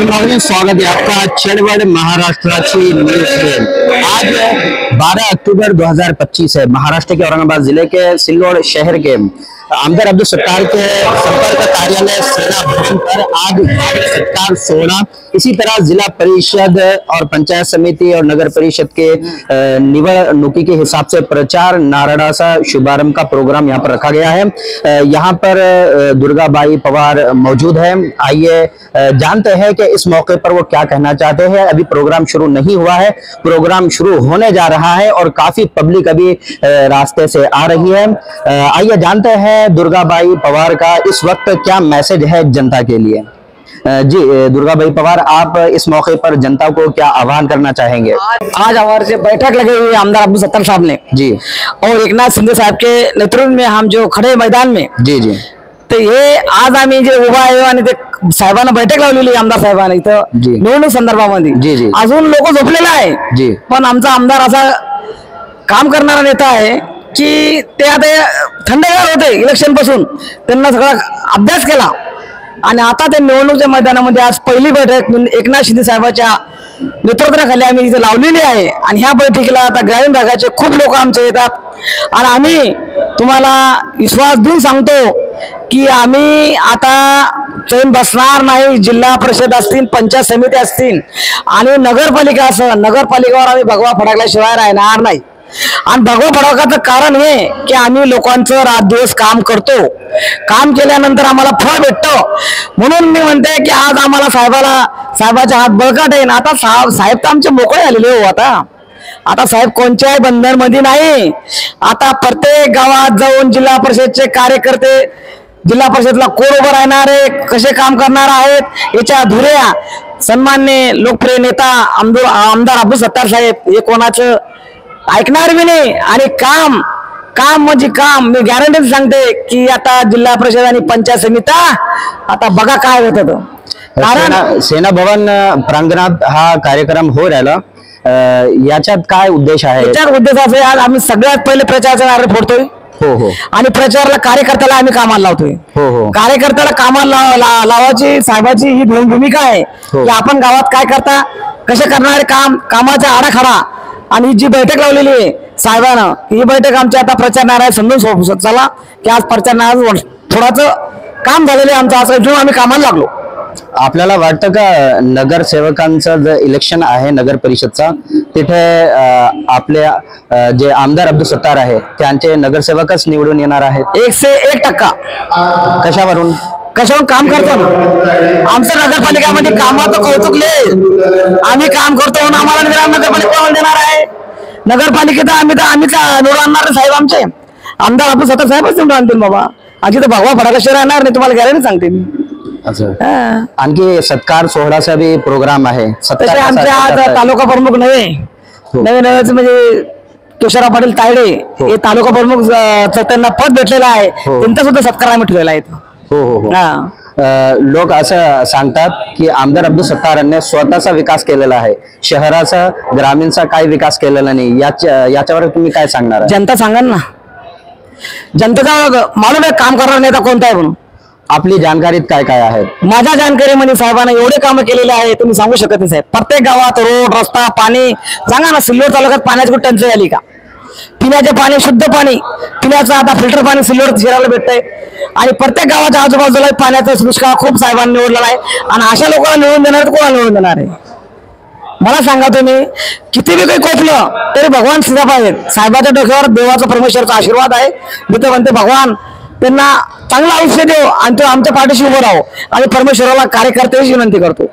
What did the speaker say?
स्वागत है आपका चळवळ महाराष्ट्राची न्यूज में। आज 12 अक्टूबर 2025 है। महाराष्ट्र के औरंगाबाद जिले के सिल्लोड शहर के आमदार अब्दुल सत्तार के संपर्क कार्यालय सेना भवन पर आज सत्कार सोहरा, इसी तरह जिला परिषद और पंचायत समिति और नगर परिषद के निवडणुकी के हिसाब से प्रचार नारळाचा शुभारंभ का प्रोग्राम यहाँ पर रखा गया है। यहाँ पर दुर्गाबाई पवार मौजूद है। आइए जानते हैं कि इस मौके पर वो क्या कहना चाहते हैं। अभी प्रोग्राम शुरू नहीं हुआ है, प्रोग्राम शुरू होने जा रहा है और काफी पब्लिक अभी रास्ते से आ रही है। आइए जानते हैं दुर्गाबाई पवार का इस वक्त क्या मैसेज है जनता के लिए। जी दुर्गाबाई पवार, आप इस मौके पर जनता को क्या आह्वान करना चाहेंगे। आज हमारे से बैठक लगी हुई है आमदार अब्दुल सत्तार साहब ने जी, और एकनाथ शिंदे साहब के नेतृत्व में हम जो खड़े मैदान में जी जी, तर हे आज आम्ही जे उभा आहे आणि ते साहेबांना बैठक लावलेली आमदार साहेबांना इथं निवडणूक संदर्भामध्ये। जी जी, अजून लोक झोपलेले आहे जी, पण आमचा आमदार असा काम करणारा नेता आहे की ते आता थंडगार होते इलेक्शन पासून, त्यांना सगळा अभ्यास केला आणि आता ते निवडणुकीच्या मैदानामध्ये आज पहिली बैठक एकनाथ शिंदे साहेबांच्या नेतृत्वाखाली आम्ही इथे लावलेली आहे। आणि ह्या बैठकीला आता ग्रामीण भागाचे खूप लोक आमचे येतात आणि आम्ही तुम्हाला विश्वास देऊन सांगतो की आम्ही आता चैन बसणार नाही। जिल्हा परिषद असतील, पंचायत समिती असतील आणि नगरपालिका असेल, नगरपालिकेवर आम्ही भगवा फडकल्याशिवाय राहणार नाही। आणि भगवा फडकाचं कारण हे की आम्ही लोकांचं रात दिवस काम करतो, काम केल्यानंतर आम्हाला फळ भेटतं। म्हणून मी म्हणते की आज आम्हाला साहेबाच्या हात बळकट आहे। आता साहेब तर आमचे मोकळे आलेले हो। आता साहेब कोणत्याही बंधन मध्ये नाही। आता प्रत्येक गावात जाऊन जिल्हा परिषदचे कार्यकर्ते, जिल्हा परिषदला कोण उभं राहणारे, कसे काम करणार आहेत, याच्या धुऱ्या सन्माननीय लोकप्रिय नेता आमदार अब्दुल सत्तार साहेब हे कोणाचं ऐकणार बी नाही। आणि काम म्हणजे काम, मी गॅरंटी सांगते की आता जिल्हा परिषद आणि पंचायत समिती आता बघा काय होतं। कारण सेना भवन प्रांगणात हा कार्यक्रम हो राहिला, याच्यात काय उद्देश आहे। याच्यात उद्देश असे आज आम्ही सगळ्यात पहिले प्रचाराचा नारळ फोडतोय। हो हो, आणि प्रचाराला कार्यकर्त्याला आम्ही कामाला लावतोय। हो हो, कार्यकर्त्याला कामाला लावायची साहेबाची ही भूमिका आहे की आपण गावात काय करता, कसे करणारे कामाचा आराखडा। आणि जी बैठक लावलेली आहे साहेबांना, ही बैठक आमची आता प्रचार नारळ समजून चला की आज प्रचार नारळ थोडाचं काम झालेलं आहे आमचं, असं घेऊन आम्ही कामाला लागलो। आपल्याला वाटतं का नगरसेवकांचं जे इलेक्शन आहे नगर परिषदचा, तिथे आपल्या जे आमदार अब्दुल सत्तार आहे त्यांचे नगरसेवकच निवडून येणार आहेत 101%? कशावरून काम करतो ना आमच्या नगरपालिकामध्ये कामाचं कौतुकले आम्ही काम करतो म्हणून आम्हाला नगरपालिका देणार आहे। नगरपालिकेत आम्ही का निवडून आणणार साहेब, आमचे आमदार अब्दुल सत्तार साहेबच निवडून आणतील बाबा। आजी तर भगवा फडकाशी राहणार नाही, तुम्हाला गॅरंटी सांगते मी। आणखी सत्कार सोहळ्याचा बी प्रोग्राम आहे। आमच्या आज तालुका प्रमुख नवीन म्हणजे तुषारा पाटील तायडे हे तालुका प्रमुख त्यांना पद भेटलेलं आहे, त्यांचा सुद्धा सत्कार आम्ही ठेवलेला आहे। हो हो हो, लोक असं सांगतात की आमदार अब्दुल सत्तारांनी स्वतःचा विकास केलेला आहे, शहराचा ग्रामीणचा काही विकास केलेला नाही। याच्यावर तुम्ही काय सांगणार। जनता सांगा ना, जनतेचा मालूम आहे काम करणारा नेता कोणता आहे म्हणून। आपली जानकारीत काय काय आहे। माझ्या जानकारीमध्ये साहेबांना एवढे कामं केलेले आहे तुम्ही सांगू शकत नाही साहेब। प्रत्येक गावात रोड, रस्ता, पाणी, सांगा ना सिल्लोड तालुक्यात पाण्याची कुठे टंचाई आली का? पिण्याचे पाणी, शुद्ध पाणी, पिण्याचं आता फिल्टर पाणी सिल्लोड शहराला भेटतंय। आणि प्रत्येक गावाच्या आजूबाजूला पाण्याचा दुष्काळ खूप साहेबांनी निवडलेला आहे। आणि अशा लोकांना निवडून देणार तर कोणाला निवडून देणार आहे मला सांगा तुम्ही। किती बी काही कोपलं तरी भगवान सिद्धाप आहेत साहेबाच्या डोक्यावर, देवाचा परमेश्वरचा आशीर्वाद आहे। मी तर म्हणते भगवान त्यांना चांगलं आयुष्य देव आणि तो आमच्या पाठीशी उभं राहो आणि परमेश्वराला कार्यकर्त्याची विनंती करतो।